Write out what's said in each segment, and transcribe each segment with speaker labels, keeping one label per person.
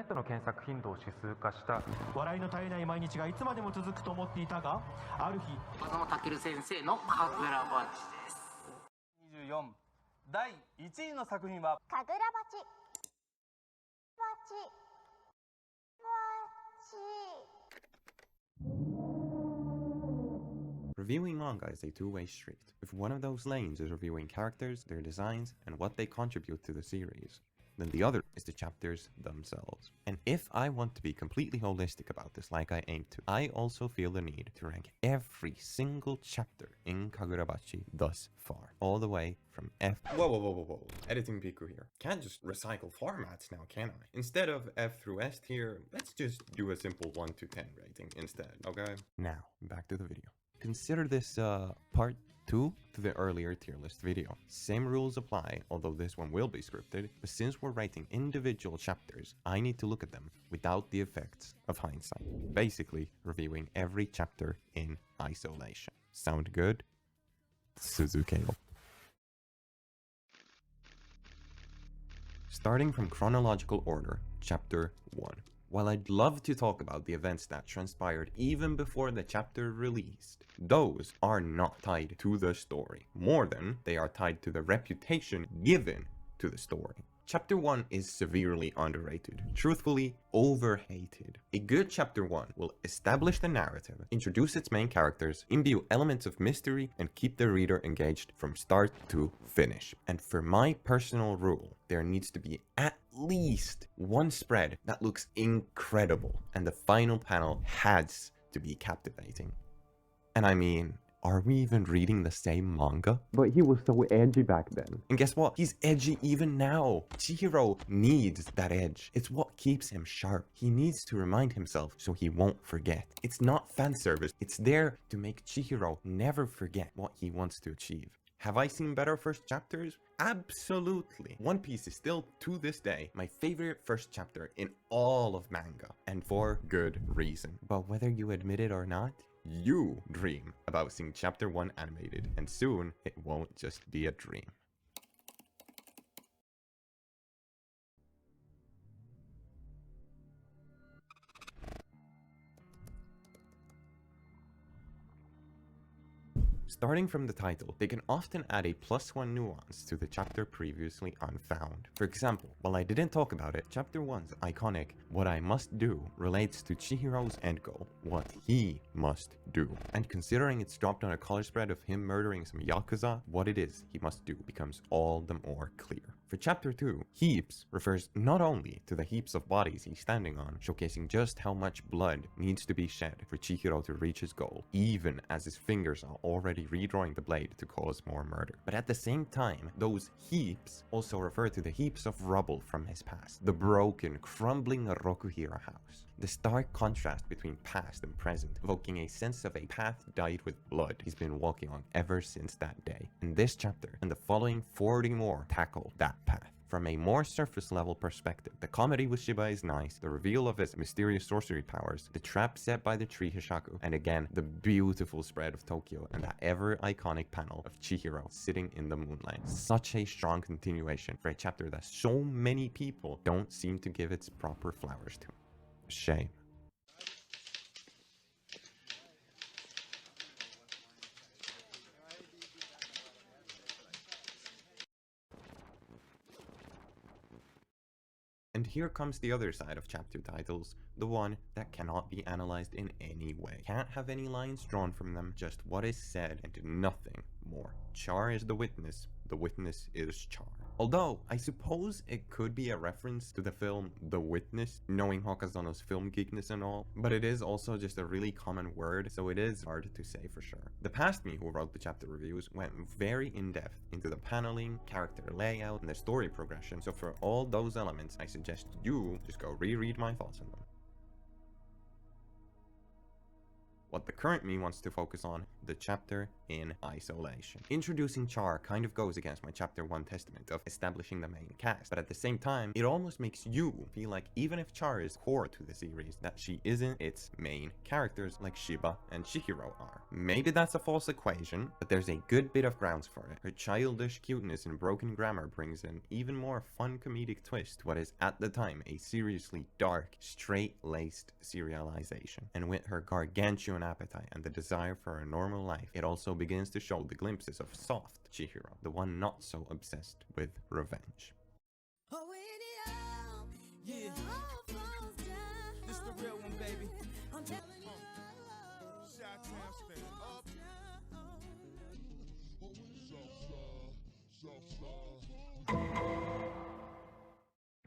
Speaker 1: トの検索頻度を指数化した
Speaker 2: 笑いの絶えない毎日がいつまでも続くと思っていたが、ある日
Speaker 3: 風間健先生の神楽鉢です。
Speaker 4: 24第1位の作品は
Speaker 5: 神楽鉢。
Speaker 6: Reviewing manga is a two-way street. If one of those lanes is reviewing characters, their designs, and what they contribute to the series, then the other is the chapters themselves. And if I want to be completely holistic about this like I aim to, I also feel the need to rank every single chapter in Kagurabachi thus far, all the way from F— Whoa. Editing Piku here. Can't just recycle formats now, can I? Instead of F through S tier, let's just do a simple 1 to 10 rating instead, okay? Now, back to the video. Consider this part 2 to the earlier tier list video. Same rules apply, although this one will be scripted, but since we're writing individual chapters, I need to look at them without the effects of hindsight. Basically, reviewing every chapter in isolation. Sound good? Suzuki. Starting from chronological order, Chapter 1. While I'd love to talk about the events that transpired even before the chapter released, those are not tied to the story, more than they are tied to the reputation given to the story. Chapter 1 is severely underrated, truthfully overhated. A good Chapter 1 will establish the narrative, introduce its main characters, imbue elements of mystery, and keep the reader engaged from start to finish. And for my personal rule, there needs to be at least one spread that looks incredible, and the final panel has to be captivating. And I mean, are we even reading the same manga? But he was so edgy back then. And guess what? He's edgy even now. Chihiro needs that edge. It's what keeps him sharp. He needs to remind himself so he won't forget. It's not fan service. It's there to make Chihiro never forget what he wants to achieve. Have I seen better first chapters? Absolutely. One Piece is still, to this day, my favorite first chapter in all of manga, and for good reason. But whether you admit it or not, you dream about seeing Chapter 1 animated, and soon it won't just be a dream. Starting from the title, they can often add a +1 nuance to the chapter previously unfound. For example, while I didn't talk about it, Chapter 1's iconic "What I Must Do" relates to Chihiro's end goal, what he must do. And considering it's dropped on a color spread of him murdering some Yakuza, what it is he must do becomes all the more clear. For Chapter 2, heaps refers not only to the heaps of bodies he's standing on, showcasing just how much blood needs to be shed for Chihiro to reach his goal, even as his fingers are already redrawing the blade to cause more murder. But at the same time, those heaps also refer to the heaps of rubble from his past, the broken, crumbling Rokuhira house. The stark contrast between past and present, evoking a sense of a path dyed with blood he's been walking on ever since that day. And this chapter, and the following 40 more, tackle that path. From a more surface level perspective, the comedy with Shiba is nice, the reveal of his mysterious sorcery powers, the trap set by the tree Hishaku, and again, the beautiful spread of Tokyo and that ever iconic panel of Chihiro sitting in the moonlight. Such a strong continuation for a chapter that so many people don't seem to give its proper flowers to. Shame. And here comes the other side of chapter titles, the one that cannot be analyzed in any way. Can't have any lines drawn from them, just what is said and nothing more. Char is the witness is Char. Although, I suppose it could be a reference to the film The Witness, knowing Hokazono's film geekness and all, but it is also just a really common word, so it is hard to say for sure. The past me who wrote the chapter reviews went very in-depth into the paneling, character layout, and the story progression, so for all those elements, I suggest you just go reread my thoughts on them. what the current me wants to focus on, the chapter in isolation. Introducing Char kind of goes against my chapter 1 testament of establishing the main cast, but at the same time, it almost makes you feel like even if Char is core to the series, that she isn't its main characters like Shiba and Chihiro are. Maybe that's a false equation, but there's a good bit of grounds for it. Her childish cuteness and broken grammar brings an even more fun comedic twist to what is at the time a seriously dark, straight-laced serialization. And with her gargantuan appetite and the desire for a normal life, it also begins to show the glimpses of soft Chihiro, the one not so obsessed with revenge.
Speaker 5: Yeah, this the real one, baby. I'm telling you. Chi-Town stand up.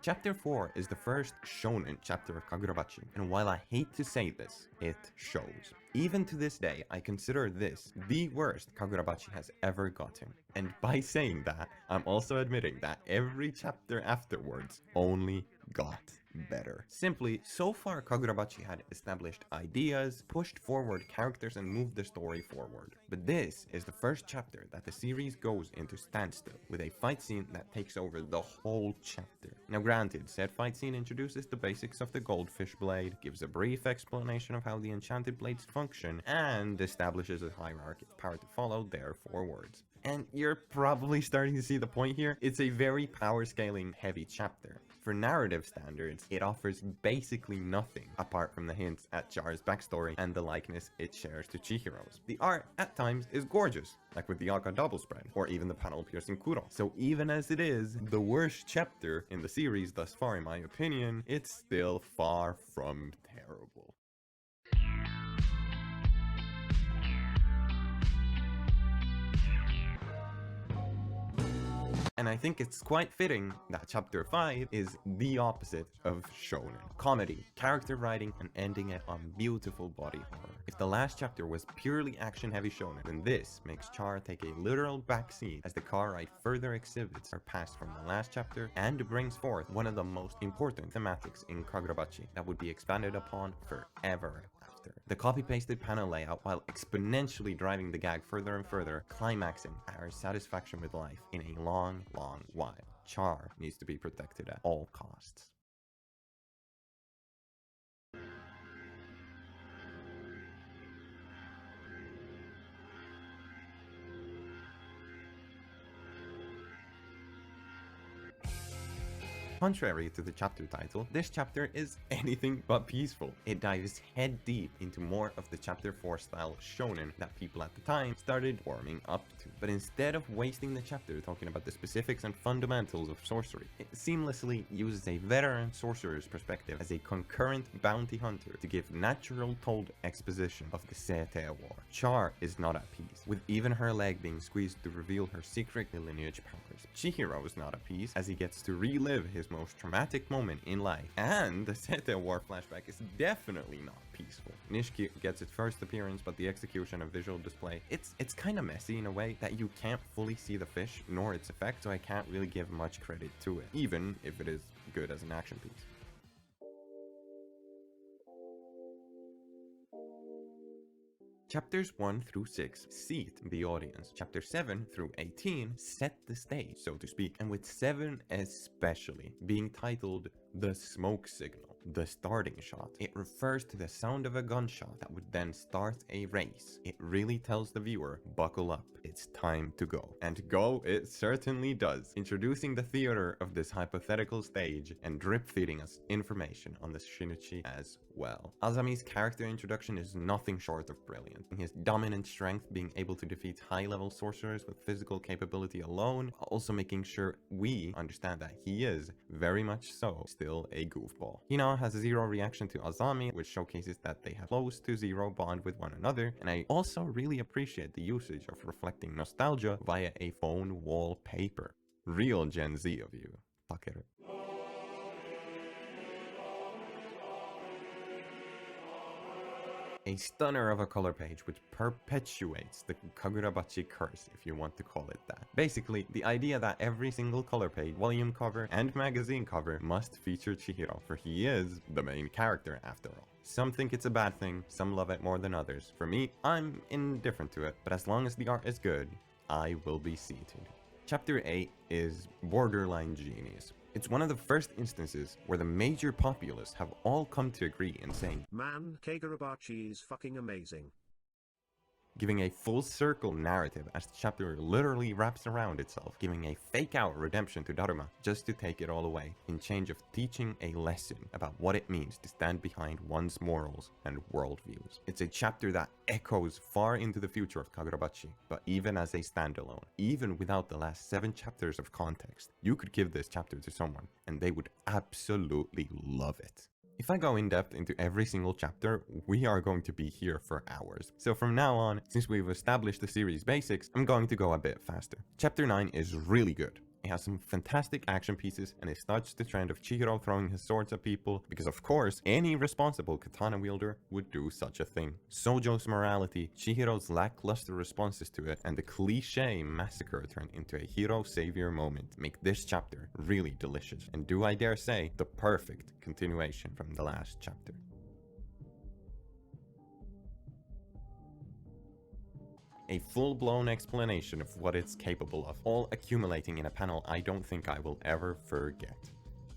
Speaker 6: Chapter 4 is the first shonen chapter of Kagurabachi, and while I hate to say this, it shows. Even to this day, I consider this the worst Kagurabachi has ever gotten. And by saying that, I'm also admitting that every chapter afterwards only got better. Simply, so far Kagurabachi had established ideas, pushed forward characters, and moved the story forward. But this is the first chapter that the series goes into standstill, with a fight scene that takes over the whole chapter. Now granted, said fight scene introduces the basics of the goldfish blade, gives a brief explanation of how the enchanted blades function, and establishes a hierarchy of power to follow there forwards. And you're probably starting to see the point here. It's a very power scaling heavy chapter. For narrative standards, it offers basically nothing apart from the hints at Char's backstory and the likeness it shares to Chihiro's. The art at times is gorgeous, like with the Aka double spread, or even the panel piercing Kuro. So even as it is the worst chapter in the series thus far in my opinion, it's still far from terrible. And I think it's quite fitting that chapter 5 is the opposite of shonen. Comedy, character writing, and ending it on beautiful body horror. If the last chapter was purely action-heavy shonen, then this makes Char take a literal backseat as the car ride further exhibits her past from the last chapter and brings forth one of the most important thematics in Kagurabachi that would be expanded upon forever. The copy-pasted panel layout, while exponentially driving the gag further and further, climaxing our satisfaction with life in a long, long while. Char needs to be protected at all costs. Contrary to the chapter title, this chapter is anything but peaceful. It dives head deep into more of the chapter 4 style shonen that people at the time started warming up to. But instead of wasting the chapter talking about the specifics and fundamentals of sorcery, it seamlessly uses a veteran sorcerer's perspective as a concurrent bounty hunter to give natural told exposition of the Sete War. Char is not at peace, with even her leg being squeezed to reveal her secret lineage powers. Chihiro is not at peace as he gets to relive his most traumatic moment in life, and the Sete War flashback is definitely not peaceful. Nishiki gets its first appearance, but the execution and visual display, it's kind of messy in a way that you can't fully see the fish nor its effect, so I can't really give much credit to it, even if it is good as an action piece. Chapters 1 through 6 seat the audience. Chapter 7 through 18 set the stage, so to speak, and with 7 especially being titled The Smoke Signal, the starting shot. It refers to the sound of a gunshot that would then start a race. It really tells the viewer, buckle up, it's time to go. And go it certainly does, introducing the theater of this hypothetical stage and drip-feeding us information on the Shinichi as well. Azami's character introduction is nothing short of brilliant. His dominant strength being able to defeat high-level sorcerers with physical capability alone, also making sure we understand that he is, very much so, still a goofball. Hina has zero reaction to Azami, which showcases that they have close to zero bond with one another, and I also really appreciate the usage of reflecting nostalgia via a phone wallpaper. Real Gen Z of you. Fuck it. A stunner of a color page which perpetuates the Kagurabachi curse, if you want to call it that. Basically, the idea that every single color page, volume cover, and magazine cover must feature Chihiro, for he is the main character after all. Some think it's a bad thing, some love it more than others. For me, I'm indifferent to it, but as long as the art is good, I will be seated. Chapter 8 is borderline genius. It's one of the first instances where the major populace have all come to agree in saying,
Speaker 7: Man, Kagurabachi is fucking amazing.
Speaker 6: Giving a full circle narrative as the chapter literally wraps around itself, giving a fake out redemption to Daruma just to take it all away, in change of teaching a lesson about what it means to stand behind one's morals and worldviews. It's a chapter that echoes far into the future of Kagurabachi, but even as a standalone, even without the last 7 chapters of context, you could give this chapter to someone and they would absolutely love it. If I go in depth into every single chapter, we are going to be here for hours. So from now on, since we've established the series basics, I'm going to go a bit faster. Chapter 9 is really good. It has some fantastic action pieces and it starts the trend of Chihiro throwing his swords at people, because of course, any responsible katana wielder would do such a thing. Sojo's morality, Chihiro's lackluster responses to it, and the cliche massacre turned into a hero-savior moment make this chapter really delicious, and do I dare say, the perfect continuation from the last chapter. A full-blown explanation of what it's capable of, all accumulating in a panel I don't think I will ever forget.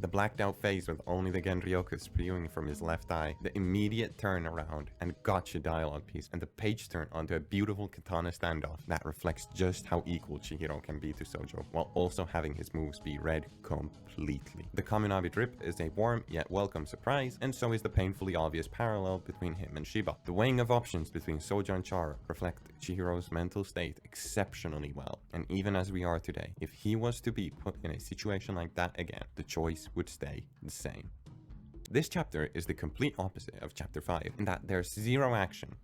Speaker 6: The blacked out face with only the Genryoku spewing from his left eye, the immediate turnaround and gotcha dialogue piece, and the page turn onto a beautiful katana standoff that reflects just how equal Chihiro can be to Sojo, while also having his moves be read completely. The Kaminabi drip is a warm yet welcome surprise, and so is the painfully obvious parallel between him and Shiba. The weighing of options between Sojo and Chara reflect Chihiro's mental state exceptionally well, and even as we are today, if he was to be put in a situation like that again, the choice would stay the same. This chapter is the complete opposite of chapter 5 in that there's zero action,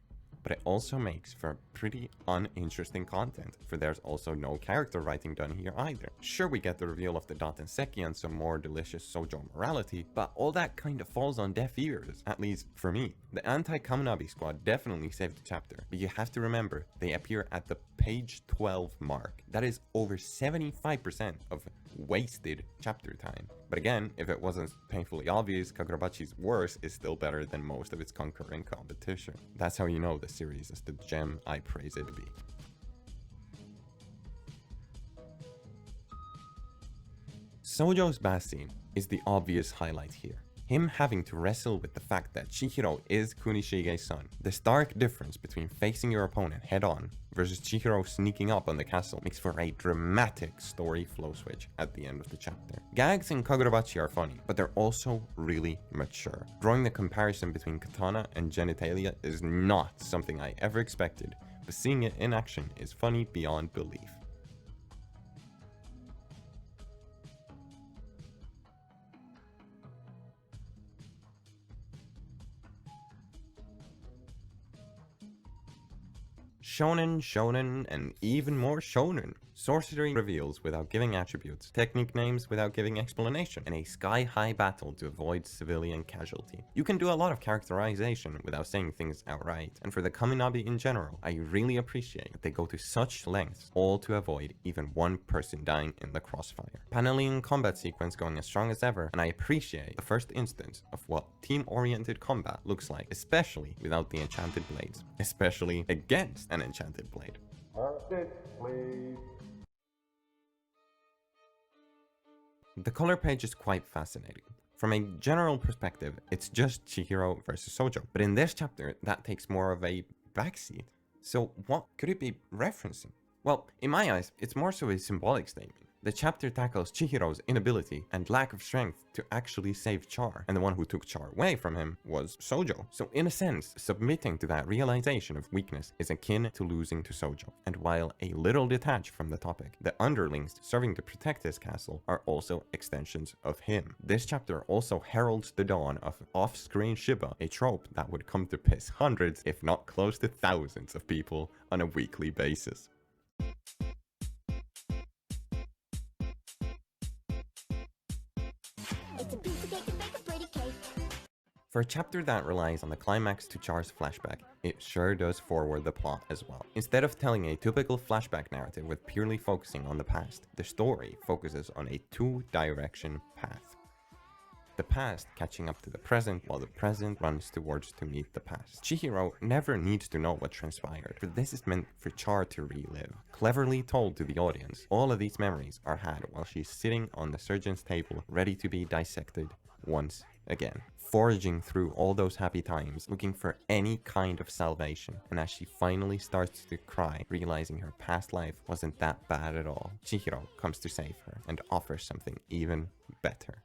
Speaker 6: but it also makes for pretty uninteresting content, for there's also no character writing done here either. Sure, we get the reveal of the Datenseki and some more delicious Sojo morality, but all that kind of falls on deaf ears, at least for me. The anti-Kaminabi squad definitely saved the chapter, but you have to remember, they appear at the page 12 mark. That is over 75% of wasted chapter time. But again, if it wasn't painfully obvious, Kagurabachi's worse is still better than most of its concurrent competition. That's how you know the series is the gem I praise it to be. Sojo's bath scene is the obvious highlight here. Him having to wrestle with the fact that Chihiro is Kunishige's son. The stark difference between facing your opponent head-on versus Chihiro sneaking up on the castle makes for a dramatic story flow switch at the end of the chapter. Gags in Kagurabachi are funny, but they're also really mature. Drawing the comparison between katana and genitalia is not something I ever expected, but seeing it in action is funny beyond belief. Shonen, shonen, and even more shonen. Sorcery reveals without giving attributes, technique names without giving explanation, and a sky-high battle to avoid civilian casualty. You can do a lot of characterization without saying things outright, and for the Kaminabi in general, I really appreciate that they go to such lengths, all to avoid even one person dying in the crossfire. Paneling and combat sequence going as strong as ever, and I appreciate the first instance of what team-oriented combat looks like, especially without the enchanted blades, especially against an enchanted blade. The color page is quite fascinating. From a general perspective, it's just Chihiro versus Sojo, but in this chapter, that takes more of a backseat. So what could it be referencing? Well, in my eyes, it's more so a symbolic statement. The chapter tackles Chihiro's inability and lack of strength to actually save Char, and the one who took Char away from him was Sojo. So in a sense, submitting to that realization of weakness is akin to losing to Sojo. And while a little detached from the topic, the underlings serving to protect his castle are also extensions of him. This chapter also heralds the dawn of off-screen Shiba, a trope that would come to piss hundreds, if not close to thousands of people on a weekly basis. For a chapter that relies on the climax to Char's flashback, it sure does forward the plot as well. Instead of telling a typical flashback narrative with purely focusing on the past, the story focuses on a two-direction path. The past catching up to the present, while the present runs towards to meet the past. Chihiro never needs to know what transpired, for this is meant for Char to relive. Cleverly told to the audience, all of these memories are had while she's sitting on the surgeon's table, ready to be dissected once again. Foraging through all those happy times, looking for any kind of salvation, and as she finally starts to cry, realizing her past life wasn't that bad at all, Chihiro comes to save her and offers something even better.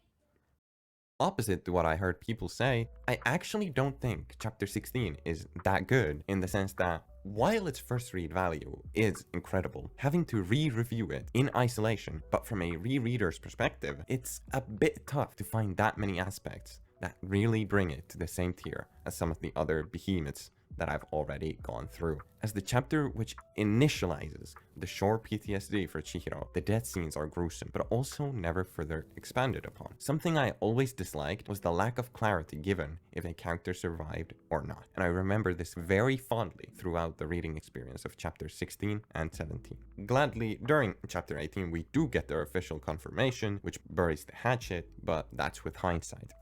Speaker 6: Opposite to what I heard people say, I actually don't think chapter 16 is that good, in the sense that while its first read value is incredible, having to re-review it in isolation, but from a rereader's perspective, it's a bit tough to find that many aspects that really bring it to the same tier as some of the other behemoths that I've already gone through. As the chapter which initializes the Shore PTSD for Chihiro, the death scenes are gruesome, but also never further expanded upon. Something I always disliked was the lack of clarity given if a character survived or not, and I remember this very fondly throughout the reading experience of chapters 16 and 17. Gladly, during chapter 18 we do get their official confirmation, which buries the hatchet, but that's with hindsight.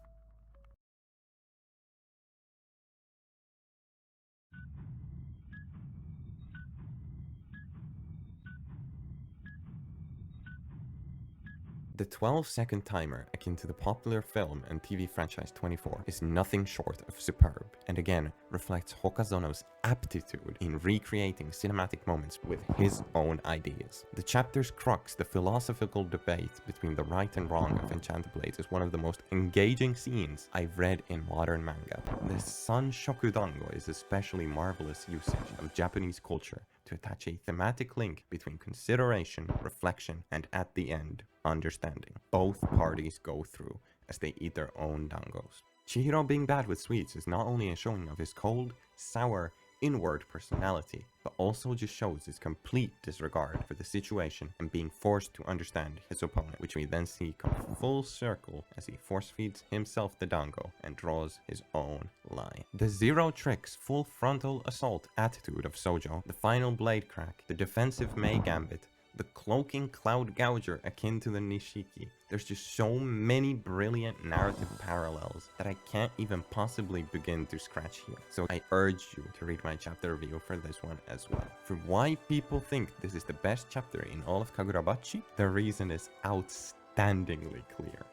Speaker 6: The 12-second timer, akin to the popular film and TV franchise 24, is nothing short of superb, and again reflects Hokazono's aptitude in recreating cinematic moments with his own ideas. The chapter's crux, the philosophical debate between the right and wrong of Enchanted Blades, is one of the most engaging scenes I've read in modern manga. The San Shokudango is especially marvelous usage of Japanese culture to attach a thematic link between consideration, reflection, and at the end, understanding. Both parties go through as they eat their own dangos. Chihiro being bad with sweets is not only a showing of his cold, sour, inward personality, but also just shows his complete disregard for the situation and being forced to understand his opponent, which we then see come full circle as he force feeds himself the dango and draws his own line. The zero tricks, full frontal assault attitude of Sojo, the final blade crack, the defensive Mei gambit, the cloaking cloud gouger akin to the Nishiki. There's just so many brilliant narrative parallels that I can't even possibly begin to scratch here. So I urge you to read my chapter review for this one as well. For why people think this is the best chapter in all of Kagurabachi, the reason is outstandingly clear.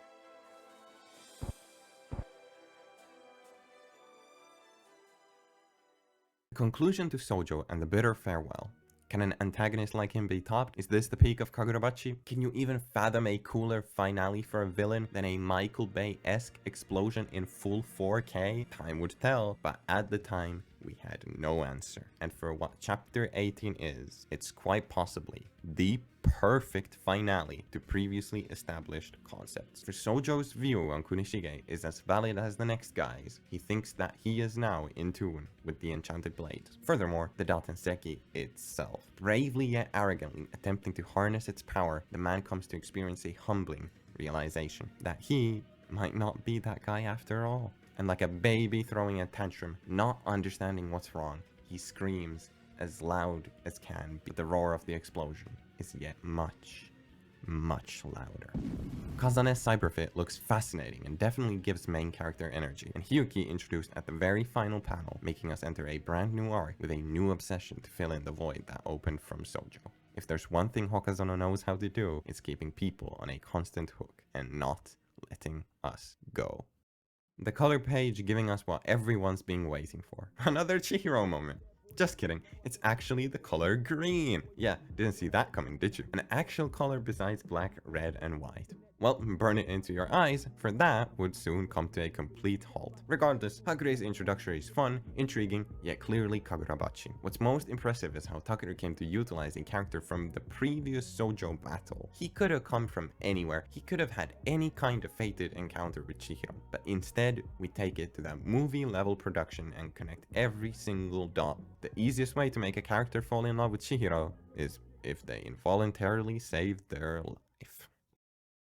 Speaker 6: Conclusion to Sojo and the bitter farewell. Can an antagonist like him be topped? Is this the peak of Kagurabachi? Can you even fathom a cooler finale for a villain than a Michael Bay-esque explosion in full 4K? Time would tell, but at the time, we had no answer. And for what chapter 18 is, it's quite possibly the perfect finale to previously established concepts. For Sojo's view on Kunishige is as valid as the next guy's. He thinks that he is now in tune with the Enchanted Blade. Furthermore, the Datenseki itself. Bravely yet arrogantly attempting to harness its power, the man comes to experience a humbling realization that he might not be that guy after all. And like a baby throwing a tantrum, not understanding what's wrong, he screams as loud as can be. The roar of the explosion is yet much, much louder. Kazane's cyberfit looks fascinating and definitely gives main character energy, and Hiyuki introduced at the very final panel, making us enter a brand new arc with a new obsession to fill in the void that opened from Sojo. If there's one thing Hokazono knows how to do, it's keeping people on a constant hook and not letting us go. The color page giving us what everyone's been waiting for. Another Chihiro moment. Just kidding, it's actually the color green. Yeah, didn't see that coming, did you? An actual color besides black, red, and white. Well, burn it into your eyes, for that would soon come to a complete halt. Regardless, Hakure's introduction is fun, intriguing, yet clearly Kagurabachi. What's most impressive is how Takeru came to utilize a character from the previous Sojo battle. He could have come from anywhere, he could have had any kind of fated encounter with Chihiro, but instead, we take it to that movie level production and connect every single dot. The easiest way to make a character fall in love with Chihiro is if they involuntarily saved their life.